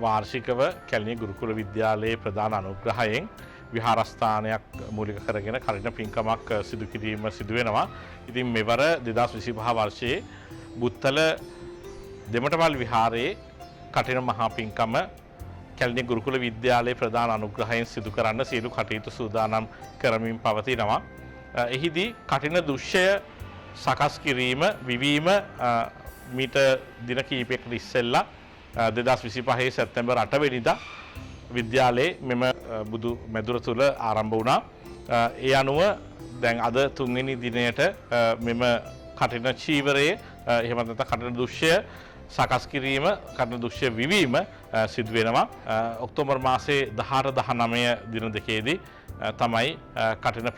වාර්ෂිකව කැලණිය ගුරුකුල විද්‍යාලයේ ප්‍රධාන අනුග්‍රහයෙන් විහාරස්ථානයක් මූලික කරගෙන කරින පින්කමක් සිදු කිරීම සිදු වෙනවා. ඉතින් මෙවර 2025 වර්ෂයේ බුත්තල දෙමටමල් විහාරයේ කටින මහා පින්කම කැලණිය ගුරුකුල විද්‍යාලයේ ප්‍රධාන අනුග්‍රහයෙන් සිදු කරන්න සියලු කටයුතු සූදානම් කරමින් පවතිනවා. එහිදී කටින දෘශ්‍ය සකස් කිරීම විවීම මීට දින කිහිපයකට ඉස්සෙල්ලා 2025 සැප්තැම්බර් 8 වෙනිදා විද්‍යාලයේ මෙම බුදු මැදුර තුල ආරම්භ වුණා. ඒ අනුව දැන් අද 3 වෙනි දිනයට මෙම කටින චීවරයේ එහෙම නැත්නම් කටින දෘශ්‍ය සකස් කිරීම කටින දෘශ්‍ය විවීම සිදු වෙනවා. ඔක්තෝබර් මාසයේ 18 19 දින දෙකේදී තමයි කටින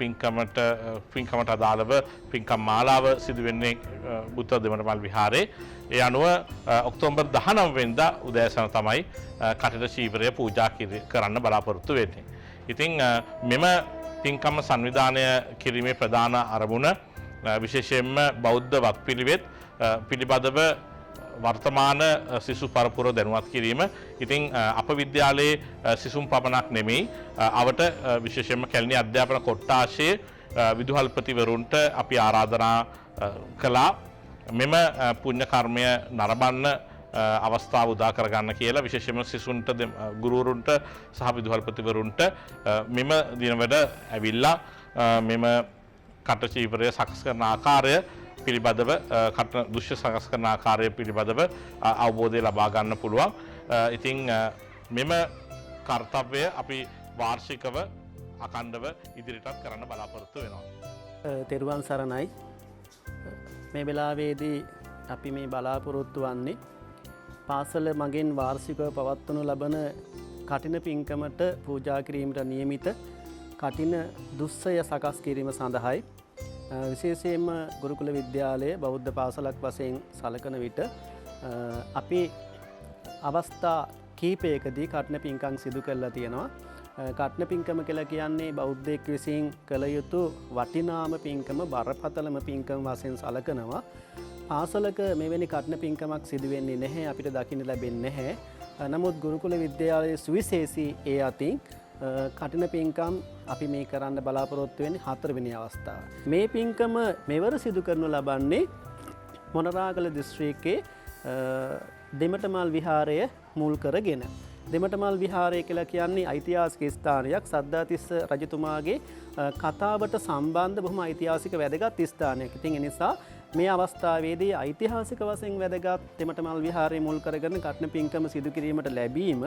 පින්කමට අදාළව පින්කම් මාලාව සිදු වෙන්නේ බුත්තල දෙමටමල් විහාරයේ. ඒ අනුව ඔක්තෝබර් 19 වෙනිදා උදෑසන තමයි කටින චීවරය පූජා කරන්න බලාපොරොත්තු වෙන්නේ. ඉතින් මෙම පින්කම සංවිධානය කිරීමේ ප්‍රධාන අරමුණ විශේෂයෙන්ම බෞද්ධ වත්පිළිවෙත් පිළිබඳව වර්තමාන සිසු පරපුර දැනුවත් කිරීම. ඉතින් අප විද්‍යාලයේ සිසුන් පමණක් නෙමෙයි අවට විශේෂයෙන්ම කැලණිය අධ්‍යාපන කොට්ටාශයේ විදුහල්පතිවරුන්ට අපි ආරාධනා කළා මෙම පුණ්‍ය කර්මය නරඹන්න අවස්ථාව උදා කරගන්න කියලා. විශේෂයෙන්ම සිසුන්ට ගුරුවරුන්ට සහ විදුහල්පතිවරුන්ට මෙම දිනවල ඇවිල්ලා මෙම කට චීවරය සකස් කරන ආකාරය පිළිබඳව කටන දෘශ්‍ය සකස් කරන ආකාරය පිළිබඳව අවබෝධය ලබා ගන්න පුළුවන්. ඉතින් මෙම කාර්යය අපි වාර්ෂිකව අඛණ්ඩව ඉදිරියටත් කරන්න බලාපොරොත්තු වෙනවා. තෙරුවන් සරණයි. මේ වෙලාවේදී අපි මේ බලාපොරොත්තු වන්නේ පාසල මගින් වාර්ෂිකව පවත්වනු ලබන කටින පින්කමට පූජා කිරීමට නියමිත කටින දුස්සය සකස් කිරීම සඳහායි. විශේෂයෙන්ම ගුරුකුල විද්‍යාලයේ බෞද්ධ පාසලක් වශයෙන් සලකන විට අපි අවස්ථා කීපයකදී කටන පින්කම් සිදු කරලා තියෙනවා. කටන පින්කම කියලා කියන්නේ බෞද්ධයෙක් විසින් කළ යුතු වටිනාම පින්කම බරපතලම පින්කම වශයෙන් සලකනවා. පාසලක මෙවැනි කටන පින්කමක් සිදු වෙන්නේ නැහැ, අපිට දකින්න ලැබෙන්නේ නැහැ. නමුත් ගුරුකුල විද්‍යාලයේ සුවිශේෂී ඒ අතින් කටින පින්කම් අපි මේ කරන්න බලාපොරොත්තු වෙන්නේ 4 වෙනි අවස්ථාව. මේ පින්කම මෙවර සිදු කරනු ලබන්නේ මොනරාගල දිස්ත්‍රික්කයේ දෙමටමල් විහාරය මුල් කරගෙන. දෙමටමල් විහාරය කියලා කියන්නේ ඓතිහාසික ස්ථානයක්. සද්ධාතිස්ස රජතුමාගේ කතාවට සම්බන්ධ බොහොම ඓතිහාසික වැදගත් ස්ථානයක්. ඉතින් ඒ නිසා මේ අවස්ථාවේදී ඓතිහාසික වශයෙන් වැදගත් දෙමටමල් විහාරය මුල් කරගෙන කටන පින්කම සිදු කිරීමට ලැබීම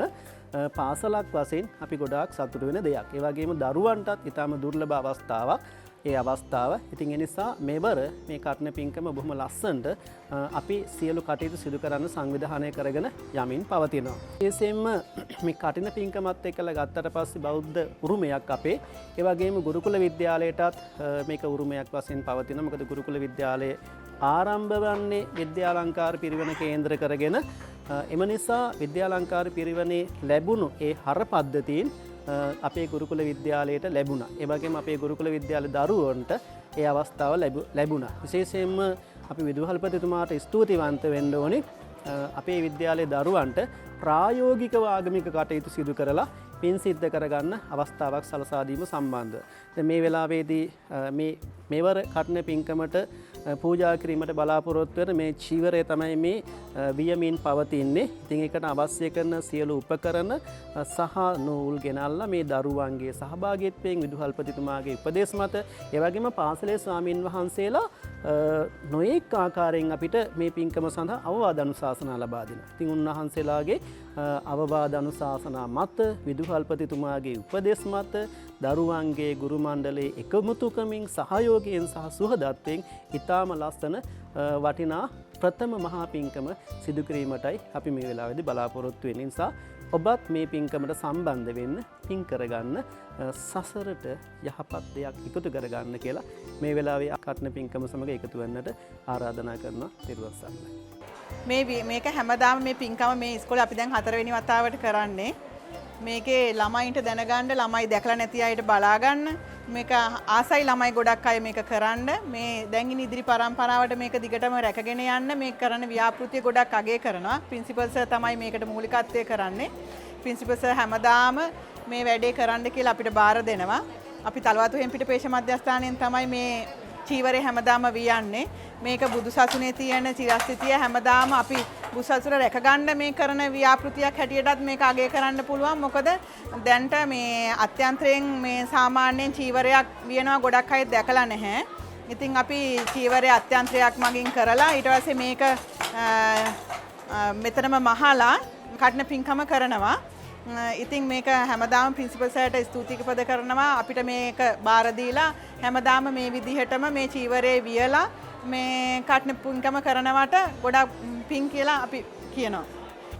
පාසලක් වශයෙන් අපි ගොඩාක් සතුටු වෙන දෙයක්. ඒ වගේම දරුවන්ටත් ඊටම දුර්ලභ අවස්ථාවක්. ඒ අවස්ථාව. ඉතින් ඒ නිසා මෙවර මේ කටන පින්කම බොහොම ලස්සනට අපි සියලු කටයුතු සිදු කරන්න සංවිධානය කරගෙන යමින් පවතිනවා. විශේෂයෙන්ම මේ කටින පින්කමත් එක්කලා ගත්තට පස්සේ බෞද්ධ උරුමයක් අපේ. ඒ වගේම ගුරුකුල විද්‍යාලයටත් මේක උරුමයක් වශයෙන් පවතිනවා. මොකද ගුරුකුල විද්‍යාලයේ ආරම්භ වන්නේ විද්‍යාලංකාර පිරිවෙන කේන්ද්‍ර කරගෙන. එම නිසා විද්‍යාලංකාර පිරිවෙනේ ලැබුණු ඒ හර පද්ධතීන් අපේ ගුරුකුල විද්‍යාලයට ලැබුණා. ඒ වගේම අපේ ගුරුකුල විද්‍යාල දරුවන්ට ඒ අවස්ථාව ලැබුණා. විශේෂයෙන්ම අපි විදුහල්පතිතුමාට ස්තුතිවන්ත වෙන්න ඕනේ. අපේ විද්‍යාලයේ දරුවන්ට ප්‍රායෝගිකව ආගමික කටයුතු සිදු කරලා පින් සිද්ධ කරගන්න අවස්ථාවක් සලසා දීම සම්බන්ධව. දැන් මේ වෙලාවේදී මෙවර කටන පින්කමට පූජා කිරීමට බලාපොරොත්තු වෙන මේ චීවරය තමයි මේ වියමින් පවතින්නේ. ඉතින් ඒකට අවශ්‍ය කරන සියලු උපකරණ සහ නූල් ගෙනල්ලා මේ දරුවන්ගේ සහභාගීත්වයෙන් විදුහල්පතිතුමාගේ උපදේශ මත ඒ වගේම පාසලේ ස්වාමින් වහන්සේලා නොඑක ආකාරයෙන් අපිට මේ පින්කම සඳහා අවවාද අනුශාසනා ලබා දෙනවා. ඉතින් උන්වහන්සේලාගේ අවවාද අනුශාසනා මත විදුහල්පතිතුමාගේ උපදේශ මත දරුවන්ගේ ගුරු මණ්ඩලයේ එකමුතුකමින් සහයෝගයෙන් සහ සුහදත්වයෙන් ඉතාම ලස්සන වටිනා ප්‍රථම මහා පින්කම සිදු කිරීමටයි අපි මේ වෙලාවේදී බලාපොරොත්තු වෙන නිසා ඔබත් මේ පින්කමට සම්බන්ධ වෙන්න, පින් කරගන්න, සසරට යහපත් දෙයක් එකතු කරගන්න කියලා මේ වෙලාවේ කටන පින්කම සමග එකතු වෙන්නට ආරාධනා කරනවා. ත්වන් සරණයි. මේක හැමදාම මේ පින්කම මේ ඉස්කෝලේ අපි දැන් 4 වෙනි වතාවට කරන්නේ. මේකේ ළමයින්ට දැනගන්න, ළමයි දැකලා නැති අයට බලා ගන්න, මේක ආසයි ළමයි ගොඩක් අය මේක කරන්න මේ දැන් ඉනි ඉදිරි පරම්පරාවට මේක දිගටම රැකගෙන යන්න මේ කරන ව්‍යාපෘතිය ගොඩක් අගය කරනවා. ප්‍රින්සිපල් සර් තමයි මේකට මූලිකත්වය කරන්නේ. ප්‍රින්සිපල් සර් හැමදාම මේ වැඩේ කරන්න කියලා අපිට බාර දෙනවා. අපි තලවතු හෙම්පිට පේශ මධ්‍යස්ථානයෙන් තමයි මේ චීවරේ හැමදාම වියන්නේ. මේක බුදුසසුනේ තියෙන චිරස්ථිතිය හැමදාම අපි බුදුසසුන රැකගන්න මේ කරන ව්‍යාපෘතියක් හැටියටත් මේක අගය කරන්න පුළුවන්. මොකද දැන්ට මේ අත්‍යන්තයෙන් මේ සාමාන්‍යයෙන් චීවරයක් වියනවා ගොඩක් අය දැකලා නැහැ. ඉතින් අපි චීවරයේ අත්‍යන්තයක් මගින් කරලා ඊට පස්සේ මේක මෙතනම මහලා කටන පින්කම කරනවා. ඉතින් මේක හැමදාම ප්‍රින්සිපල් සර්ට ස්තුතිපද කරනවා. අපිට මේක බාර දීලා හැමදාම මේ විදිහටම මේ චීවරේ වියලා මේ කටන පින්කම කරනවට ගොඩක් පින් කියලා අපි කියනවා.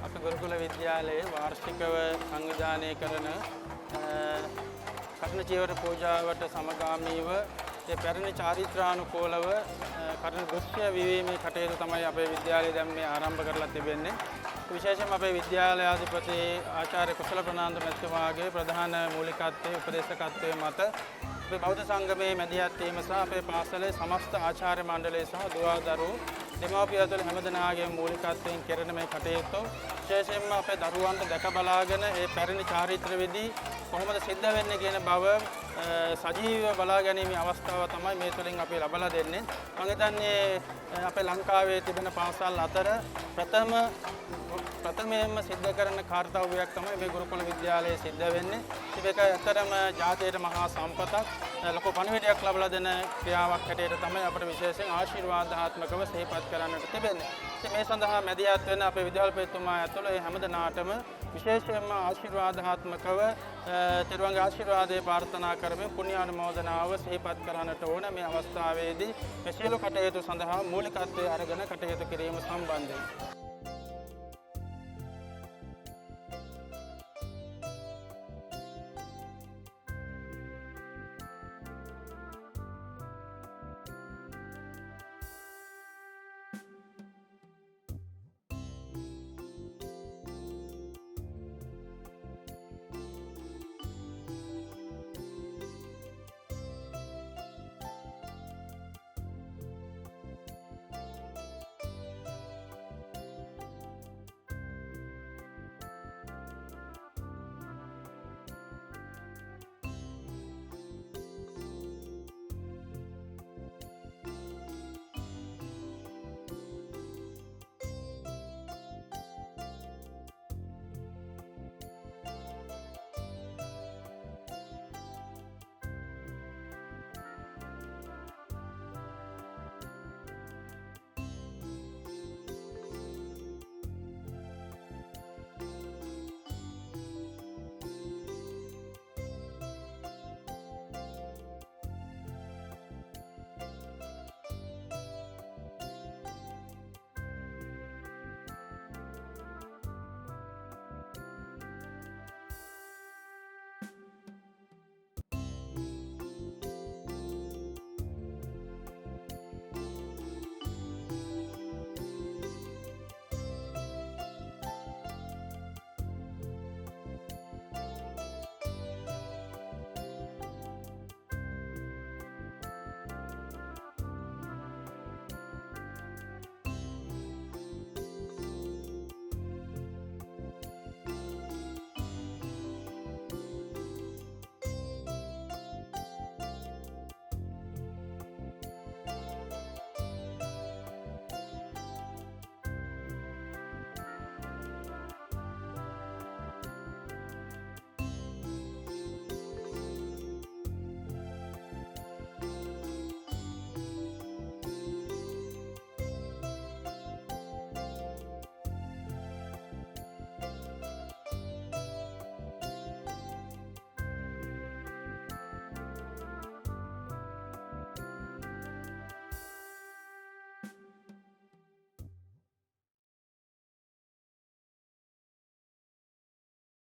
අපේ ගුරුකුල විද්‍යාලයේ වාර්ෂිකව සංවිධානය කරන කටන චීවර පූජාවට සමගාමීව ඒ පැරණි චාරිත්‍රානුකූලව කටන දෘශ්‍ය විවීමේ කටයුතු තමයි අපේ විද්‍යාලයේ දැන් මේ ආරම්භ කරලා තිබෙන්නේ. විශේෂයෙන්ම අපේ විද්‍යාලයාධිපති ආචාර්ය කුසල ප්‍රනාන්දු මැතිතුමාගේ ප්‍රධාන මූලිකත්වයේ උපදේශකත්වයේ මත අපේ බෞද්ධ සංගමයේ මැදිහත් වීම සහ අපේ පාසලේ සමස්ත ආචාර්ය මණ්ඩලය සහ දුවදරුවෝ දෙමාපිය ඇතුළු හැමදෙනාගේ මූලිකත්වයෙන් කෙරෙන මේ කටයුතු විශේෂයෙන්ම අපේ දරුවන්ට දැක බලාගෙන ඒ පැරණි චාරිත්‍ර විදි කොහොමද සිද්ධ වෙන්නේ කියන බව සජීවව බලා ගැනීමේ අවස්ථාව තමයි මේ තුළින් අපි ලබා දෙන්නේ. මම හිතන්නේ අපේ ලංකාවේ තිබෙන පාසල් අතර ප්‍රථමයෙන්ම සිද්ධ කරන කාර්යයක් තමයි මේ ගුරුකුල විද්‍යාලයේ සිද්ධ වෙන්නේ. ඒක ඇත්තටම ජාතියේ මහා සම්පතක් ලොකු පණිවිඩයක් ලබා දෙන ක්‍රියාවක් හැටියට තමයි අපිට විශේෂයෙන් ආශිර්වාදාත්මකව සිහිපත් කරන්නට තිබෙන්නේ. මේ සඳහා මැදිහත් වෙන අපේ විද්‍යාලපතිතුමා ඇතුළු හැමදෙනාටම විශේෂයෙන්ම ආශිර්වාදාත්මකව තෙරුවන්ගේ ආශිර්වාදය ප්‍රාර්ථනා කරමින් පුණ්‍ය අනුමෝදනාව සිහිපත් කරන්නට ඕන. මේ අවස්ථාවේදී මේ සියලු කටයුතු සඳහා මූලිකත්වයේ අරගෙන කටයුතු කිරීම සම්බන්ධයෙන්